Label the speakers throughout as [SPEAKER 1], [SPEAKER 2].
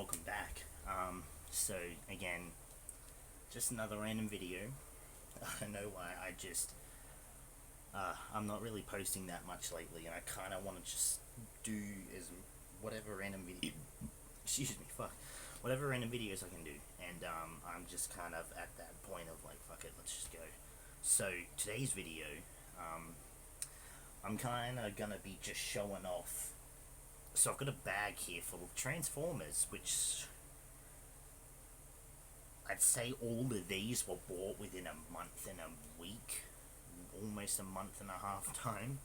[SPEAKER 1] welcome back. So again, just another random video. I don't know why, I'm not really posting that much lately, and I kind of want to just do whatever random video, excuse me, whatever random videos I can do, and I'm just kind of at that point of like, fuck it, let's just go. So today's video, I'm kind of gonna be just showing off. So I've got a bag here full of Transformers, which I'd say all of these were bought within a month and a week, almost a month and a half time.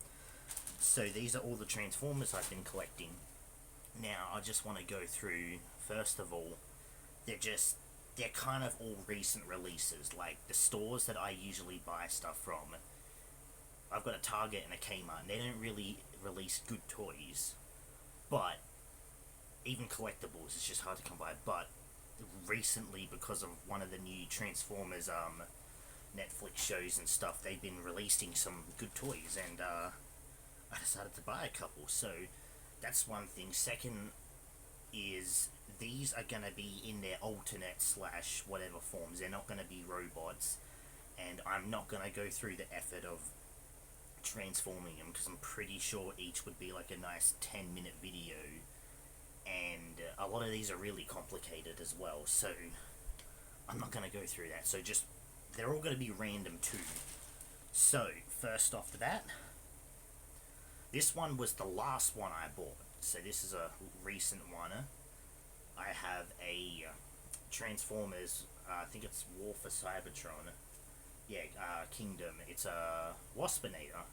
[SPEAKER 1] So these are all the Transformers I've been collecting. Now I just want to go through, first of all, they're kind of all recent releases, like the stores that I usually buy stuff from. I've got a Target and a Kmart, and they don't really release good toys. But even collectibles, it's just hard to come by. But recently, because of one of the new Transformers Netflix shows and stuff, they've been releasing some good toys, and I decided to buy a couple. So that's one thing. Second is these are going to be in their alternate / whatever forms. They're not going to be robots, and I'm not going to go through the effort of transforming them, because I'm pretty sure each would be like a nice 10-minute video, and a lot of these are really complicated as well, so I'm not going to go through that. So just, they're all going to be random too. So first off the bat, this one was the last one I bought, so this is a recent one. I have a Transformers, I think it's War for Cybertron, Kingdom. It's a Waspinator.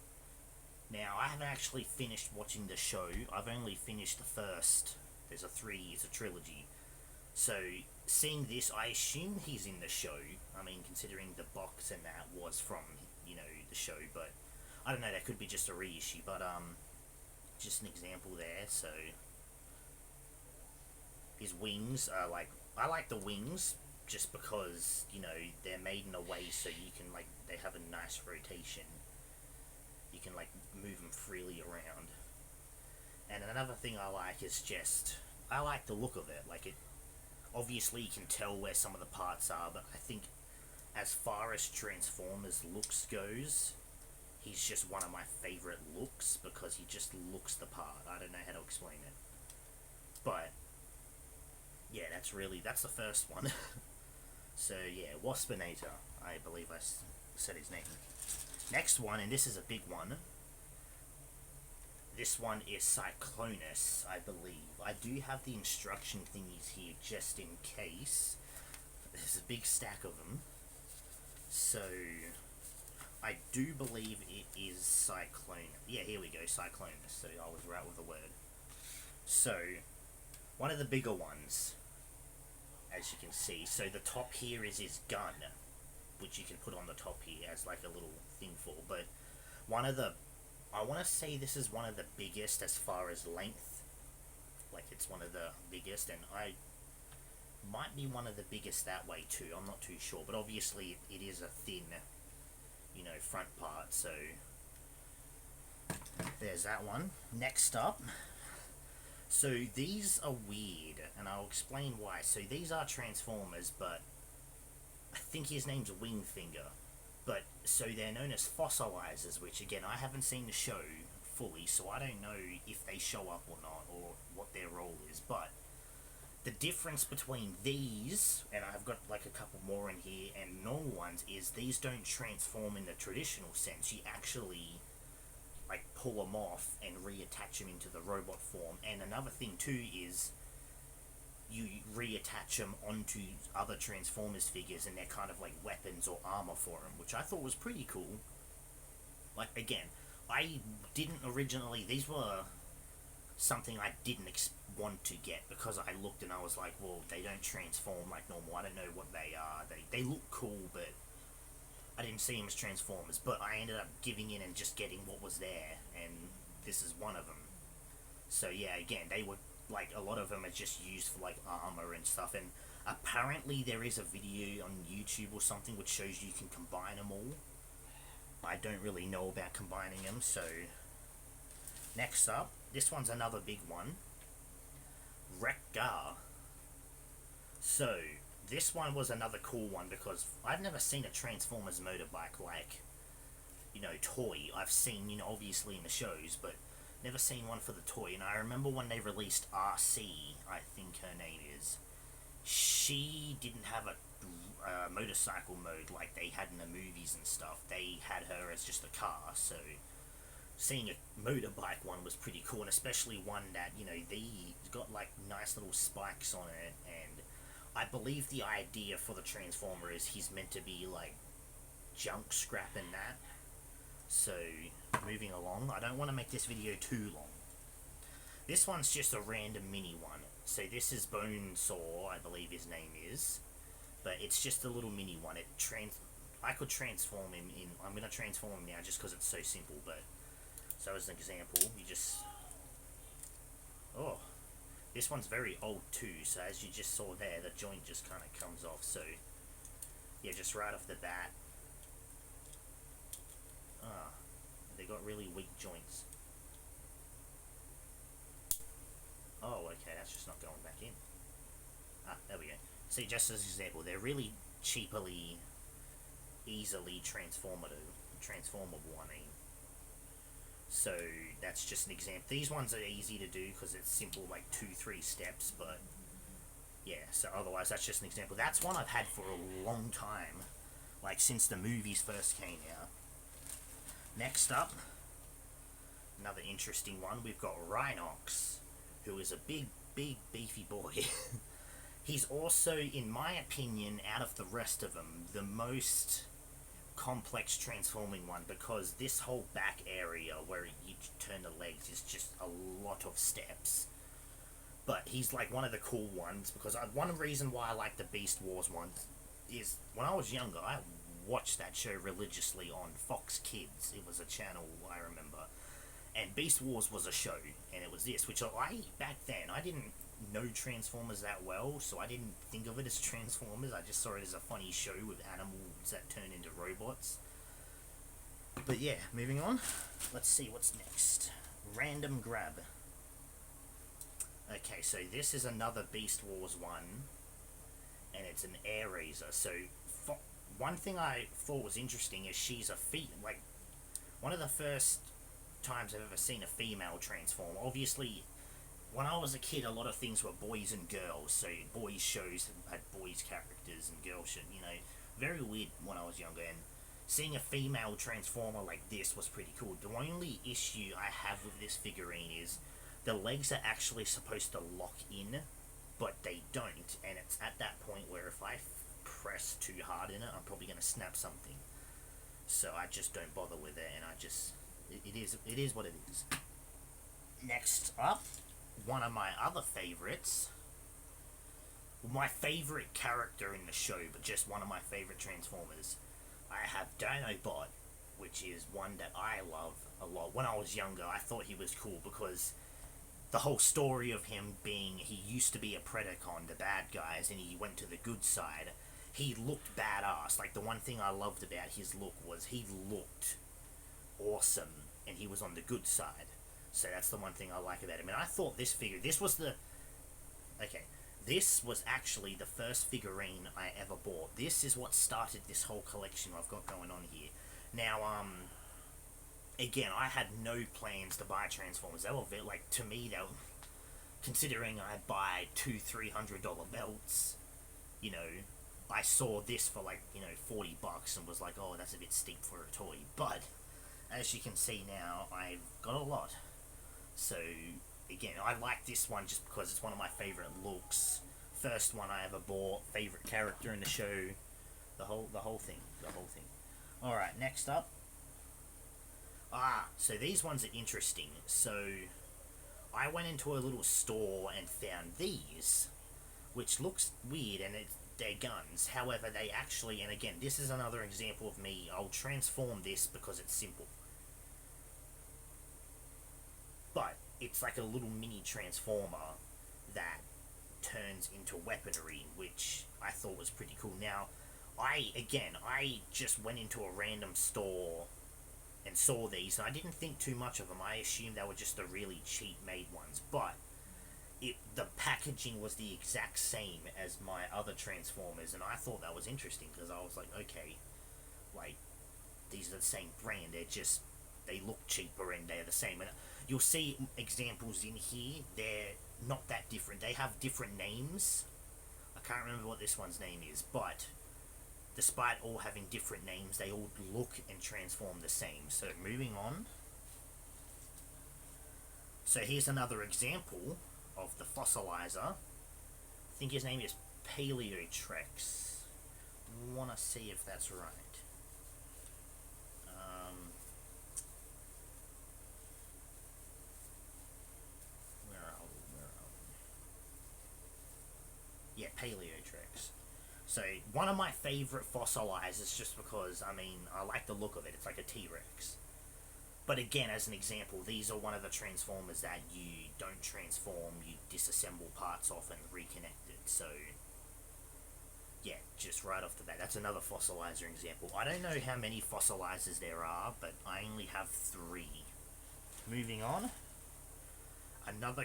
[SPEAKER 1] Now, I haven't actually finished watching the show. I've only finished the first. It's a trilogy. So, seeing this, I assume he's in the show. I mean, considering the box and that was from, the show. But, I don't know, that could be just a reissue. But, just an example there. So, his wings are like, I like the wings, just because, they're made in a way so you can, they have a nice rotation. You can, move them freely around. And another thing I like is I like the look of it. Obviously you can tell where some of the parts are, but I think as far as Transformers looks goes, he's just one of my favourite looks, because he just looks the part. I don't know how to explain it. But, yeah, that's the first one. So, yeah, Waspinator, I believe I said his name. Next one, and this is a big one. This one is Cyclonus, I believe. I do have the instruction thingies here, just in case. There's a big stack of them. So, I do believe it is Cyclonus. Yeah, here we go, Cyclonus. So, I was right with the word. So, one of the bigger ones, as you can see. So the top here is his gun, which you can put on the top here as like a little thing for. But I want to say this is one of the biggest as far as length. It's one of the biggest, and I might be one of the biggest that way too. I'm not too sure, but obviously it is a thin, front part. So there's that one. Next up. So these are weird, and I'll explain why. So these are Transformers, but I think his name's Wingfinger. But, so they're known as Fossilizers, which again, I haven't seen the show fully, so I don't know if they show up or not, or what their role is. But the difference between these, and I've got a couple more in here, and normal ones, is these don't transform in the traditional sense. You actually pull them off and reattach them into the robot form. And another thing too is you reattach them onto other Transformers figures, and they're kind of like weapons or armor for them, which I thought was pretty cool. Again, I didn't originally, these were something I didn't want to get, because I looked and I was like, well, they don't transform like normal. I don't know what they are. They look cool, but I didn't see them as Transformers. But I ended up giving in and just getting what was there, and this is one of them. So yeah, again, they were a lot of them are just used for armor and stuff, and apparently there is a video on YouTube or something which shows you can combine them all. I don't really know about combining them. So next up, this one's another big one. Rachnia. So, this one was another cool one because I've never seen a Transformers motorbike like, toy. I've seen, obviously in the shows, but never seen one for the toy. And I remember when they released RC, I think her name is, she didn't have a motorcycle mode like they had in the movies and stuff. They had her as just a car, so seeing a motorbike one was pretty cool, and especially one that, they got like nice little spikes on it, and I believe the idea for the Transformer is he's meant to be like junk scrap and that. So, moving along, I don't want to make this video too long. This one's just a random mini one. So this is Bonesaw, I believe his name is, but it's just a little mini one. I could transform him in. I'm gonna transform him now just because it's so simple. But so as an example, you just this one's very old too. So as you just saw there, the joint just kind of comes off. So yeah, just right off the bat, they got really weak joints. Oh, okay, that's just not going back in. There we go. See, just as an example, they're really cheaply, easily transformable, I mean. So, that's just an example. These ones are easy to do because it's simple, like 2-3 steps, but yeah, so otherwise that's just an example. That's one I've had for a long time, like since the movies first came out. Next up, another interesting one, we've got Rhinox, who is a big, beefy boy. He's also, in my opinion, out of the rest of them, the most complex transforming one, because this whole back area where you turn the legs is just a lot of steps. But he's like one of the cool ones, because one reason why I like the Beast Wars one is when I was younger, I watched that show religiously on Fox Kids. It was a channel, I remember. And Beast Wars was a show, and it was this, which back then, I didn't know Transformers that well, so I didn't think of it as Transformers. I just saw it as a funny show with animals that turn into robots. But yeah, moving on. Let's see what's next. Random grab. Okay, so this is another Beast Wars one, and it's an air razor. So, one thing I thought was interesting is she's like, one of the first times I've ever seen a female transform. Obviously, when I was a kid, a lot of things were boys and girls, so boys shows had boys characters and girl shit, very weird when I was younger, and seeing a female transformer like this was pretty cool. The only issue I have with this figurine is the legs are actually supposed to lock in, but they don't, and it's at that point where if I press too hard in it, I'm probably going to snap something. So I just don't bother with it, and it is what it is. Next up, one of my other favorites, my favorite character in the show, but just one of my favorite Transformers. I have Dinobot, which is one that I love a lot. When I was younger, I thought he was cool because the whole story of him being, he used to be a Predacon, the bad guys, and he went to the good side. He looked badass. Like, the one thing I loved about his look was he looked awesome, and he was on the good side. So that's the one thing I like about him. And I thought this was actually the first figurine I ever bought. This is what started this whole collection I've got going on here. Now, again, I had no plans to buy Transformers. They were, like, to me, they were, considering I buy $200-300 belts, I saw this for like, $40 and was like, oh, that's a bit steep for a toy. But, as you can see now, I've got a lot. So, again, I like this one just because it's one of my favorite looks. First one I ever bought, favorite character in the show, the whole thing. Alright, next up. So these ones are interesting. So, I went into a little store and found these, which looks weird, and they're guns. However, they actually, and again, this is another example of me, I'll transform this because it's simple. But it's like a little mini transformer that turns into weaponry, which I thought was pretty cool. Now, I just went into a random store and saw these, and I didn't think too much of them. I assumed they were just the really cheap made ones, but the packaging was the exact same as my other Transformers, and I thought that was interesting because I was like, okay, like, these are the same brand, they look cheaper and they're the same. And you'll see examples in here, they're not that different. They have different names. I can't remember what this one's name is, but despite all having different names, they all look and transform the same. So moving on. So here's another example of the Fossilizer. I think his name is Paleotrex. Want to see if that's right. Where are we? Yeah, Paleotrex. So one of my favorite Fossilizers, just because, I mean, I like the look of it. It's like a T-Rex. But again, as an example, these are one of the Transformers that you don't transform, you disassemble parts off and reconnect it. So yeah, just right off the bat, that's another Fossilizer example. I don't know how many Fossilizers there are, but I only have 3. Moving on, another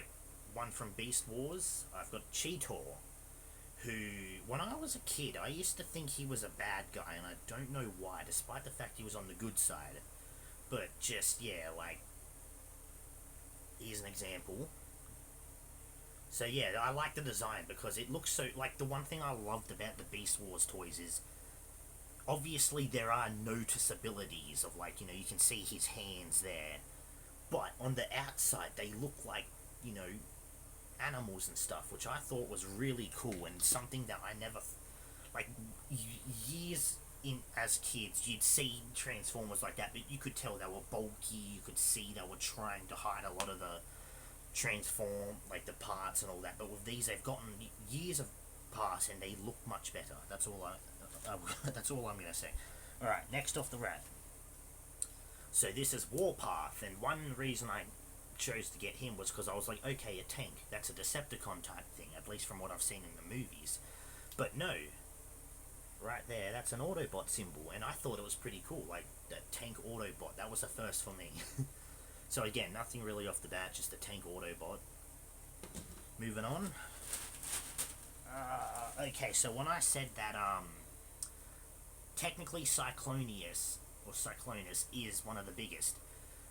[SPEAKER 1] one from Beast Wars. I've got Chitor, who, when I was a kid, I used to think he was a bad guy, and I don't know why, despite the fact he was on the good side. But just, yeah, like, here's an example. So yeah, I like the design because it looks so, like, the one thing I loved about the Beast Wars toys is, obviously there are noticeabilities of, like, you know, you can see his hands there, but on the outside they look like, you know, animals and stuff, which I thought was really cool and something that I never, like, years in as kids, you'd see Transformers like that, but you could tell they were bulky, you could see they were trying to hide a lot of the transform, like the parts and all that, but with these they've gotten years of parts and they look much better. That's all that's all I'm gonna say. Alright, next off the rat. So this is Warpath, and one reason I chose to get him was because I was like, okay, a tank, that's a Decepticon type thing, at least from what I've seen in the movies. But no, right there, that's an Autobot symbol, and I thought it was pretty cool, like, that tank Autobot, that was the first for me. So again, nothing really off the bat, just a tank Autobot. Moving on. Okay, so when I said that, technically Cyclonus, or Cyclonus, is one of the biggest,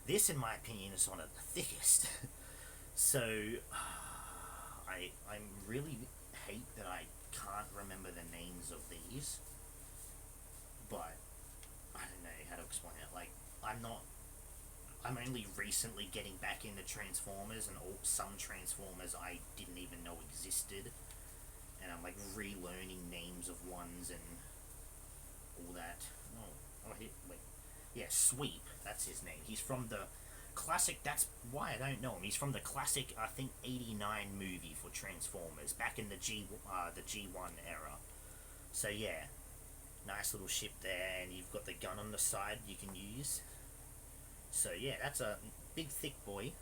[SPEAKER 1] this, in my opinion, is one of the thickest. So, I really hate that I can't remember the names of these, but I don't know how to explain it. Like, I'm only recently getting back into Transformers, and some Transformers I didn't even know existed, and I'm like relearning names of ones and all that. Wait. Yeah, Sweep, that's his name. He's from the classic, that's why I don't know him. He's from the classic, I think, 89 movie for Transformers, back in the G1 era. So yeah, nice little ship there, and you've got the gun on the side you can use. So yeah, that's a big thick boy.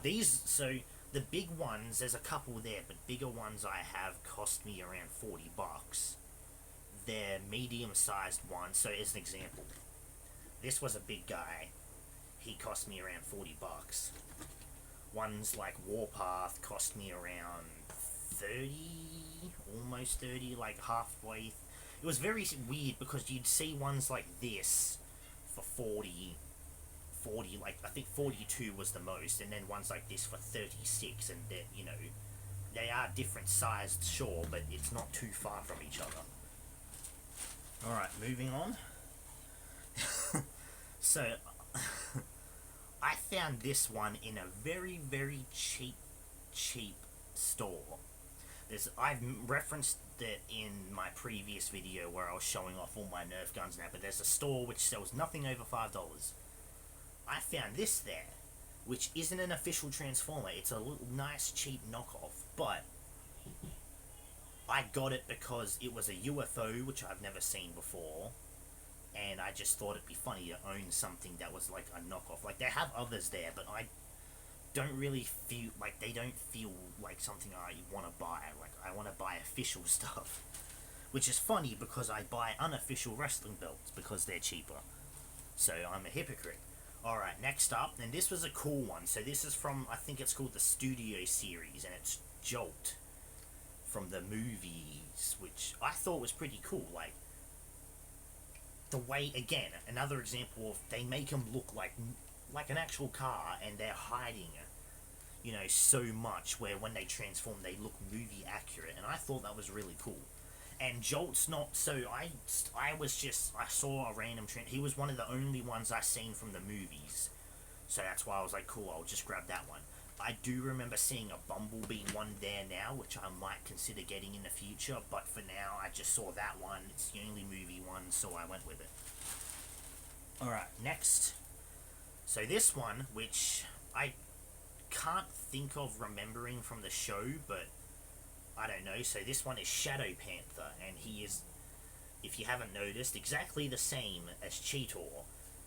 [SPEAKER 1] These, so the big ones, there's a couple there, but bigger ones I have cost me around $40. They're medium-sized ones, so as an example, this was a big guy, he cost me around $40. Ones like Warpath cost me around 30, almost 30, like halfway. It was very weird because you'd see ones like this for 40, like, I think 42 was the most, and then ones like this for 36, and that, you know, they are different sized, sure, but it's not too far from each other. Alright, moving on. So, I found this one in a very, very cheap store. I've referenced it in my previous video where I was showing off all my Nerf guns now, but there's a store which sells nothing over $5. I found this there, which isn't an official Transformer. It's a little nice, cheap knockoff, but I got it because it was a UFO, which I've never seen before, and I just thought it'd be funny to own something that was like a knockoff. Like, they have others there, but I don't really feel like, they don't feel like something I want to buy. Like, I want to buy official stuff, which is funny because I buy unofficial wrestling belts because they're cheaper. So I'm a hypocrite. Alright, next up, and this was a cool one. So this is from, I think it's called the Studio Series, and it's Jolt from the movies, which I thought was pretty cool. Like, the way, again, another example of they make them look like an actual car, and they're hiding, you know, so much, where when they transform they look movie accurate, and I thought that was really cool. And Jolt's not, so I saw a random he was one of the only ones I seen from the movies, so that's why I was like, cool, I'll just grab that one. I do remember seeing a Bumblebee one there now, which I might consider getting in the future, but for now I just saw that one. It's the only movie one, so I went with it. Alright, next. So this one, which I can't think of remembering from the show, but I don't know. So this one is Shadow Panther, and he is, if you haven't noticed, exactly the same as Chitor.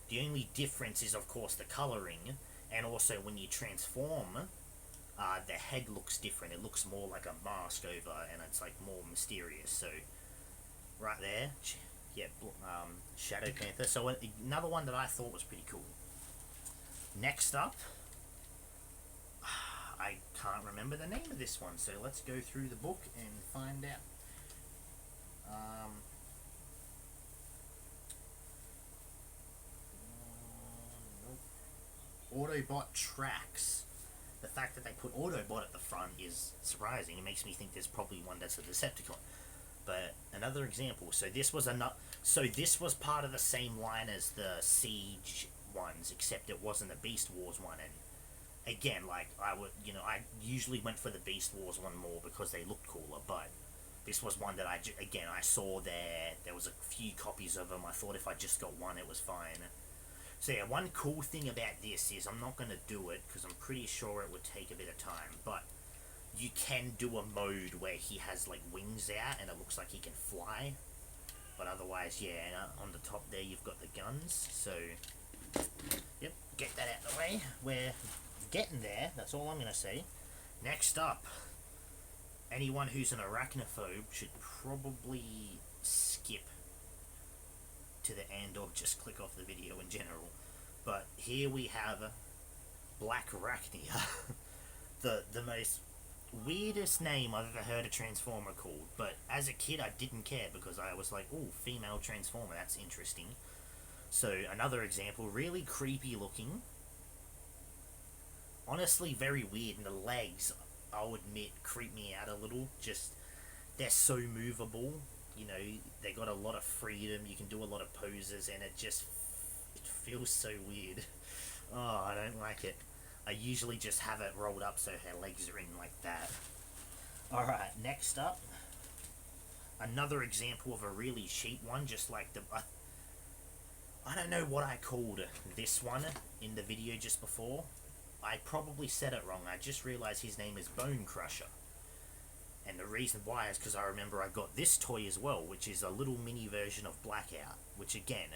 [SPEAKER 1] The only difference is, of course, the colouring, and also when you transform, the head looks different. It looks more like a mask over, and it's like more mysterious. So, right there, yeah, Shadow Panther. So another one that I thought was pretty cool. Next up, I can't remember the name of this one, so let's go through the book and find out. Autobot Tracks. The fact that they put Autobot at the front is surprising. It makes me think there's probably one that's a Decepticon. But another example. So this was part of the same line as the Siege ones, except it wasn't the Beast Wars one. And again, like I usually went for the Beast Wars one more because they looked cooler. But this was one that I saw there. There was a few copies of them. I thought if I just got one, it was fine. So yeah, one cool thing about this is I'm not going to do it because I'm pretty sure it would take a bit of time, but you can do a mode where he has like wings out and it looks like he can fly. But otherwise, yeah, on the top there you've got the guns. So, yep, get that out of the way. We're getting there, that's all I'm going to say. Next up, anyone who's an arachnophobe should probably skip to the end or just click off the video in general. But here we have Black Rachnia. the most weirdest name I've ever heard a Transformer called, but as a kid I didn't care because I was like, ooh, female Transformer, that's interesting. So another example, really creepy looking. Honestly very weird, and the legs, I'll admit, creep me out a little. Just, they're so movable. You know, they got a lot of freedom, you can do a lot of poses, and it feels so weird. Oh, I don't like it. I usually just have it rolled up so her legs are in like that. Alright, next up, another example of a really cheap one, just like the... I don't know what I called this one in the video just before. I probably said it wrong. I just realized his name is Bone Crusher. And the reason why is because I remember I got this toy as well, which is a little mini version of Blackout, which again,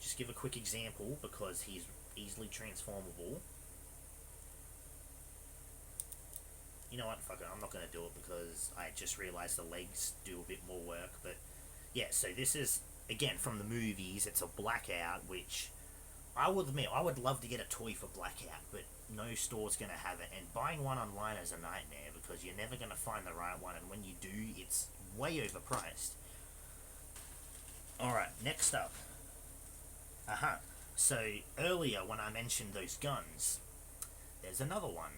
[SPEAKER 1] just give a quick example because he's easily transformable. You know what, fuck it, I'm not going to do it because I just realized the legs do a bit more work, but yeah, so this is, again, from the movies. It's a Blackout, which I will admit, I would love to get a toy for Blackout, but no store's going to have it, and buying one online is a nightmare because you're never going to find the right one, and when you do, it's way overpriced. Alright, next up. So, earlier when I mentioned those guns, there's another one.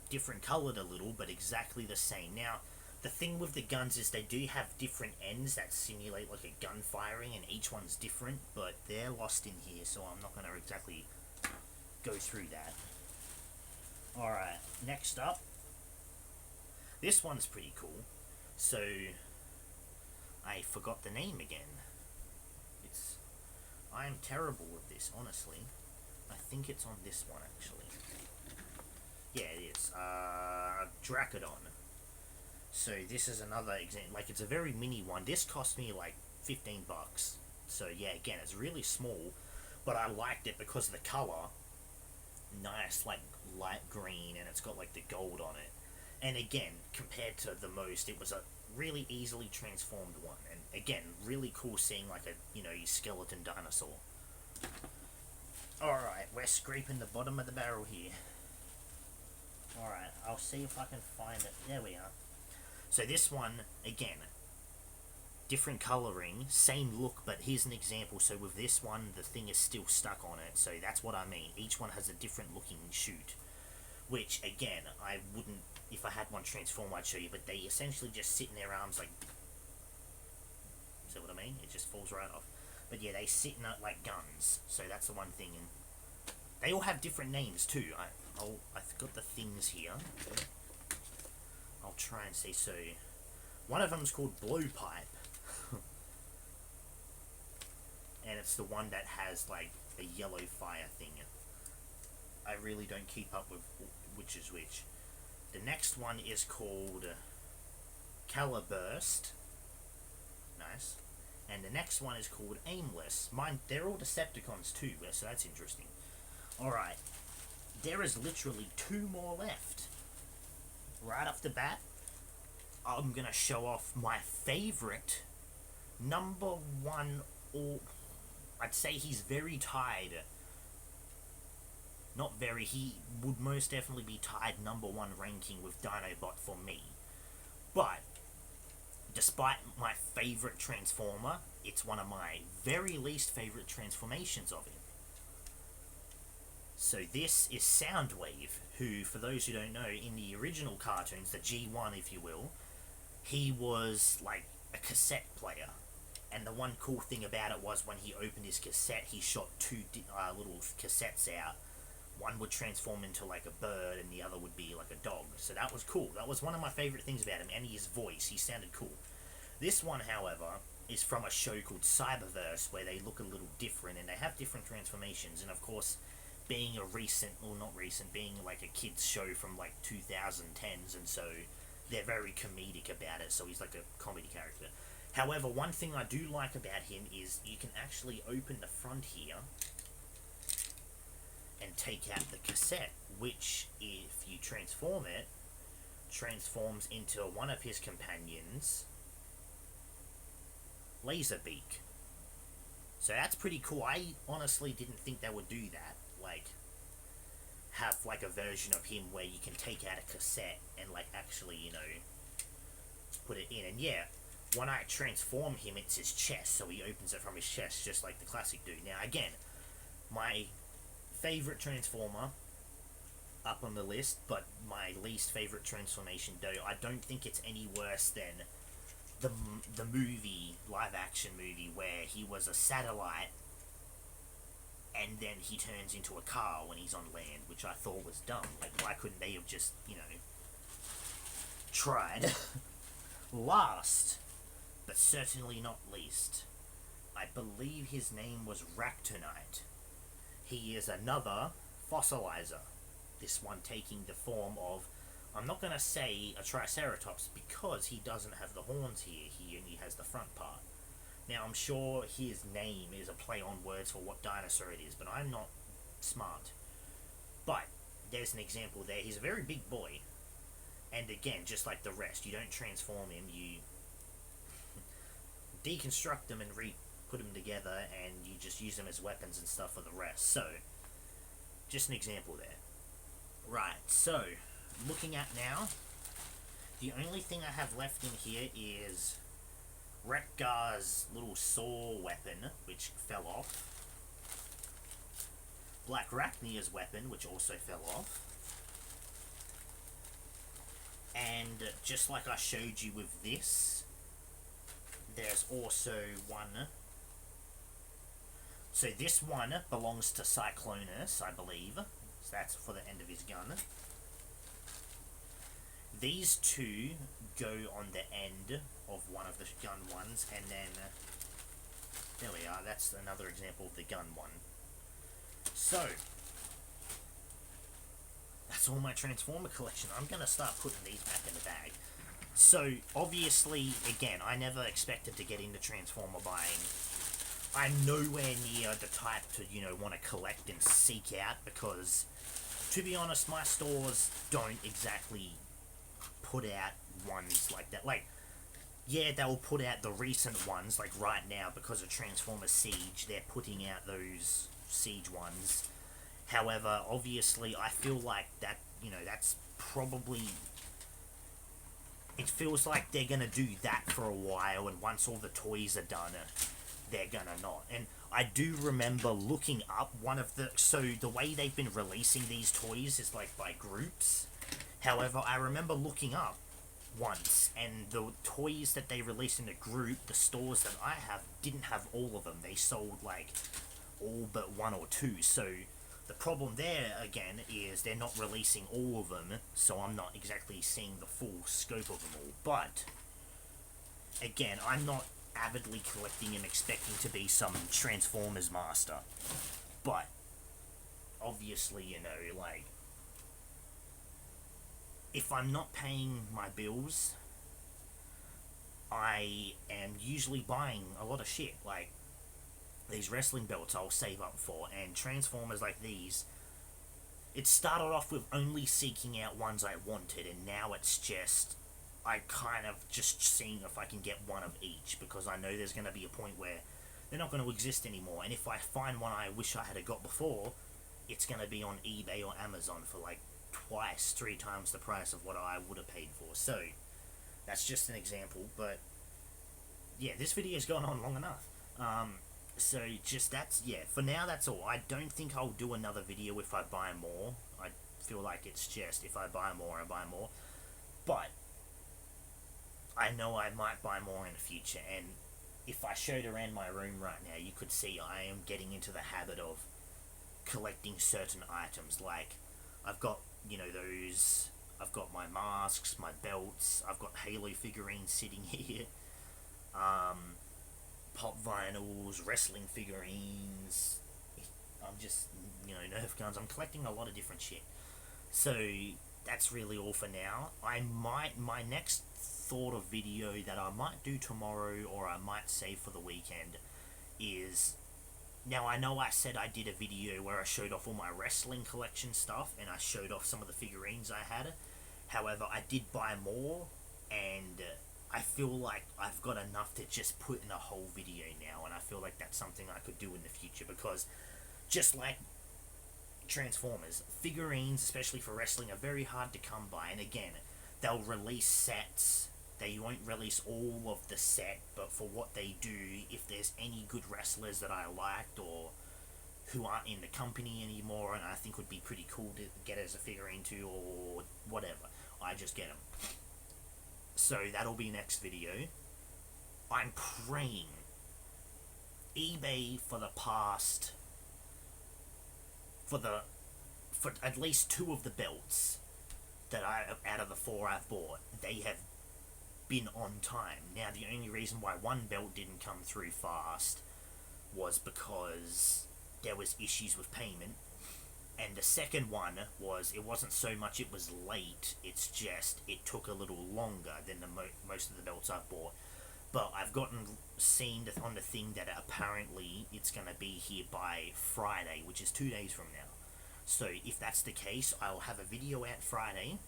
[SPEAKER 1] Different coloured a little, but exactly the same. Now, the thing with the guns is they do have different ends that simulate like a gun firing, and each one's different, but they're lost in here, so I'm not going to exactly go through that. Alright, next up. This one's pretty cool. So, I forgot the name again. I'm terrible with this, honestly. I think it's on this one, actually. Yeah, it is. Dracula. So this is another example. Like, it's a very mini one. This cost me like $15. So yeah, again, it's really small, but I liked it because of the color. Nice, like light green, and it's got like the gold on it. And again, compared to the most, it was a really easily transformed one. And again, really cool seeing like a, skeleton dinosaur. Alright, we're scraping the bottom of the barrel here. Alright, I'll see if I can find it. There we are. So this one, again, different colouring, same look, but here's an example. So with this one, the thing is still stuck on it, so that's what I mean. Each one has a different looking chute, which, again, I wouldn't, if I had one transform, I'd show you, but they essentially just sit in their arms like, see what I mean? It just falls right off. But yeah, they sit in it like guns, so that's the one thing. And they all have different names too. I've got the things here. I'll try and see. So one of them's called Blowpipe, and it's the one that has like a yellow fire thing. I really don't keep up with which is which. The next one is called Caliburst. Nice. And the next one is called Aimless. Mine, they're all Decepticons too, so that's interesting. Alright. There is literally 2 more left. Right off the bat, I'm gonna show off my favourite number 1, or I'd say he's very tied. Not very, he would most definitely be tied number 1 ranking with Dinobot for me. But despite my favourite Transformer, it's one of my very least favourite transformations of him. So this is Soundwave, who, for those who don't know, in the original cartoons, the G1 if you will, he was like a cassette player. And the one cool thing about it was when he opened his cassette, he shot 2 little cassettes out. One would transform into like a bird and the other would be like a dog. So that was cool. That was one of my favourite things about him, and his voice. He sounded cool. This one, however, is from a show called Cyberverse, where they look a little different and they have different transformations. And of course, being a recent, well not recent, being like a kid's show from like 2010s, and so they're very comedic about it. So he's like a comedy character. However, one thing I do like about him is you can actually open the front here and take out the cassette, which, if you transform it, transforms into one of his companions, Laserbeak. So that's pretty cool. I honestly didn't think they would do that, like have like a version of him where you can take out a cassette and like actually, you know, put it in. And yeah, when I transform him, it's his chest, so he opens it from his chest just like the classic dude. Now again, my favourite Transformer up on the list, but my least favourite transformation, though I don't think it's any worse than the movie, live action movie, where he was a satellite and then he turns into a car when he's on land, which I thought was dumb. Like, why couldn't they have just, you know, tried? Last, but certainly not least, I believe his name was Wraptonite. He is another fossilizer, this one taking the form of, I'm not going to say a Triceratops because he doesn't have the horns here, he only has the front part. Now I'm sure his name is a play on words for what dinosaur it is, but I'm not smart. But there's an example there. He's a very big boy, and again, just like the rest, you don't transform him, you deconstruct them and put them together, and you just use them as weapons and stuff for the rest. So, just an example there. Right, so, looking at now, the only thing I have left in here is Retgar's little saw weapon, which fell off. Black Rachnia's weapon, which also fell off. And just like I showed you with this, there's also one. So this one belongs to Cyclonus, I believe. So that's for the end of his gun. These two go on the end of one of the gun ones, and then there we are. That's another example of the gun one. So that's all my Transformer collection. I'm gonna start putting these back in the bag. So obviously, again, I never expected to get into Transformer buying. I'm nowhere near the type to, you know, want to collect and seek out, because to be honest, my stores don't exactly put out ones like that. Like, yeah, they'll put out the recent ones, like right now, because of Transformers Siege, they're putting out those Siege ones. However, obviously, I feel like that, that's probably... It feels like they're gonna do that for a while, and once all the toys are done, they're gonna not. And I do remember looking up one of the... So, the way they've been releasing these toys is, like, by groups. However, I remember looking up once, and the toys that they released in a group, the stores that I have, didn't have all of them. They sold, like, all but one or two, so... The problem there, again, is they're not releasing all of them, so I'm not exactly seeing the full scope of them all. But, again, I'm not avidly collecting and expecting to be some Transformers master. But, obviously, like, if I'm not paying my bills, I am usually buying a lot of shit, like, these wrestling belts I'll save up for, and Transformers like these. It started off with only seeking out ones I wanted, and now it's just, I kind of just seeing if I can get one of each, because I know there's going to be a point where they're not going to exist anymore, and if I find one I wish I had got before, it's going to be on eBay or Amazon for like twice, 3 times the price of what I would have paid for. So, that's just an example, but yeah, this video's gone on long enough. So, just that's, yeah, for now that's all. I don't think I'll do another video if I buy more. I feel like it's just, if I buy more, I buy more. But, I know I might buy more in the future, and if I showed around my room right now, you could see I am getting into the habit of collecting certain items. Like, I've got, those, I've got my masks, my belts, I've got Halo figurines sitting here, pop vinyls, wrestling figurines. I'm just, Nerf guns. I'm collecting a lot of different shit. So, that's really all for now. My next thought of video that I might do tomorrow, or I might save for the weekend, is... Now, I know I said I did a video where I showed off all my wrestling collection stuff, and I showed off some of the figurines I had. However, I did buy more, and... I feel like I've got enough to just put in a whole video now, and I feel like that's something I could do in the future, because just like Transformers, figurines, especially for wrestling, are very hard to come by, and again, they'll release sets, they won't release all of the set, but for what they do, if there's any good wrestlers that I liked, or who aren't in the company anymore, and I think would be pretty cool to get as a figurine too, or whatever, I just get them. So, that'll be next video. I'm praying eBay for at least 2 of the belts that out of the 4 I've bought, they have been on time. Now, the only reason why one belt didn't come through fast was because there was issues with payment. And the second one was, it wasn't so much it was late, it's just, it took a little longer than most of the belts I've bought. But I've seen on the thing that apparently it's going to be here by Friday, which is 2 days from now. So if that's the case, I'll have a video out Friday,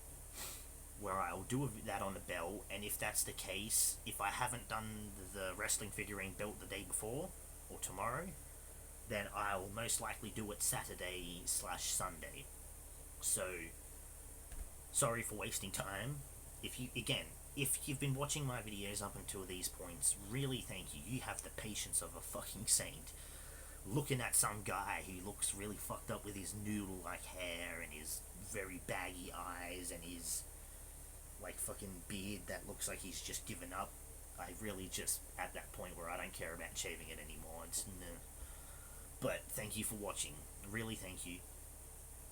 [SPEAKER 1] where I'll do that on the belt, and if that's the case, if I haven't done the wrestling figurine belt the day before, or tomorrow, then I'll most likely do it Saturday/Sunday. So, sorry for wasting time. If you've been watching my videos up until these points, really thank you. You have the patience of a fucking saint. Looking at some guy who looks really fucked up with his noodle-like hair and his very baggy eyes and his, like, fucking beard that looks like he's just given up. I really just at that point where I don't care about shaving it anymore. It's no. But thank you for watching. Really thank you.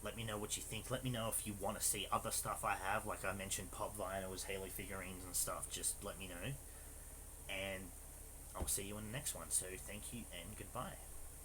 [SPEAKER 1] Let me know what you think. Let me know if you want to see other stuff I have. Like I mentioned, pop vinyls, Halo figurines and stuff. Just let me know. And I'll see you in the next one. So thank you and goodbye.